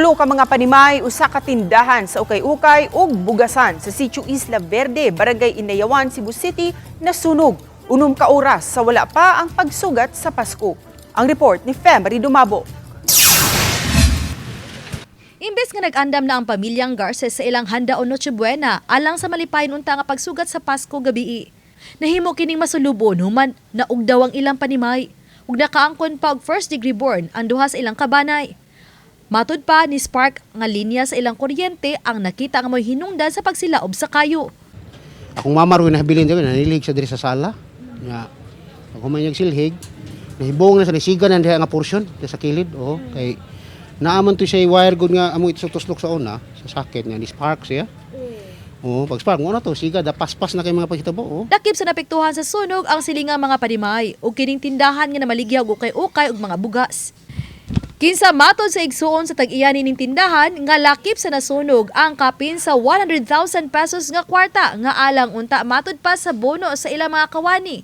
Tulo ka mga panimay usa ka tindahan sa ukay-ukay ug bugasan sa Sitio Isla Verde, Barangay Inayawan, Cebu City nasunog. Unom ka oras sa wala pa ang pagsugat sa Pasko. Ang report ni Femery Dumabo. Imbes nga nag-andam na ang pamilyang Garces sa ilang handa o Noche Buena alang sa malipayon unta nga pagsugat sa Pasko gabi. Nahimo kining masulubon human naugdaw ang ilang panimay ug nakaangkon pa og first degree burn ang duha sa ilang kabanay. Matud pa ni Spark nga linya sa ilang kuryente ang nakita nga mo'y hinungdan sa pagsilaob sa kayo. Akong mama rin nahabilin dyan, nanilig sa diri sa sala. Nga, ako may nagsilhig, nahibong na sa nisigan na nga porsyon sa kilid. Oh, kay naaman to siya wire good nga amo ito tuslok sa una, sa sakit nga, ni Spark siya. Oh, pag Spark, ano to, siga, da paspas na kay mga pagkitabo. Oh. Dakip sa napektuhan sa sunog ang silingang mga panimay ug kining tindahan nga namaligyaw og ukay-ukay ug mga bugas. Kinsa matod sa igsuon sa tag-iyani ning tindahan nga lakip sa nasunog ang kapin sa 100,000 pesos nga kwarta nga alang unta matod pa sa bono sa ilang mga kawani.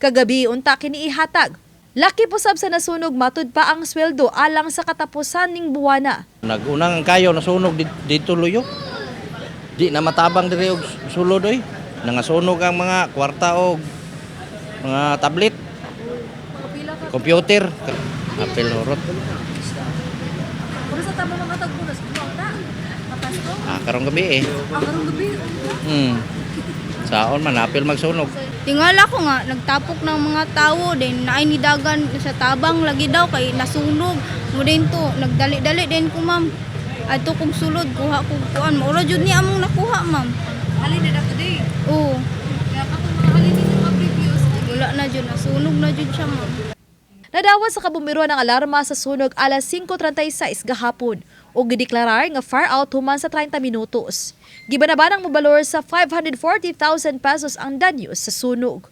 Kagabi unta kini ihatag. Lakip usab sa nasunog matod pa ang sweldo alang sa katapusan ning buwana. Nagunang kayo nasunog dito luyo. Di na matabang diri og sulod oy. Nangasunog ang mga kwarta og mga tablet. Computer. Apel horot. Kung sa tamo mga tagbunas, buwang na. Kapasko? Karong gabi eh. Karong gabi. Saon man apel magsunog. Tingala ko nga, nagtapok ng mga tao, din naay nidagan sa tabang lagi daw kay nasunog. Mo din to, nagdali-dali din ko ma'am. Ato kong sulod, kuha ko kuan. Maura jud ni among nakuha ma'am. Halin na today. Oo, Kaya pa kung mga halin dito mga previews. wala na jud, nasunog na jud siya ma'am. Nadawat sa kabumbero ng alarma sa sunog alas 5:36 gahapon o gideklarar nga far out human sa 30 minutos. Gibanabanang mobalor sa 540,000 pesos ang danyos sa sunog.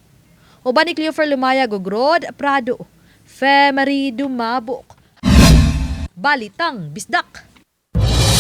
Uban ni Cleofer Lumaya Gogrod Prado, Femery Dumabok. Balitang Bisdak.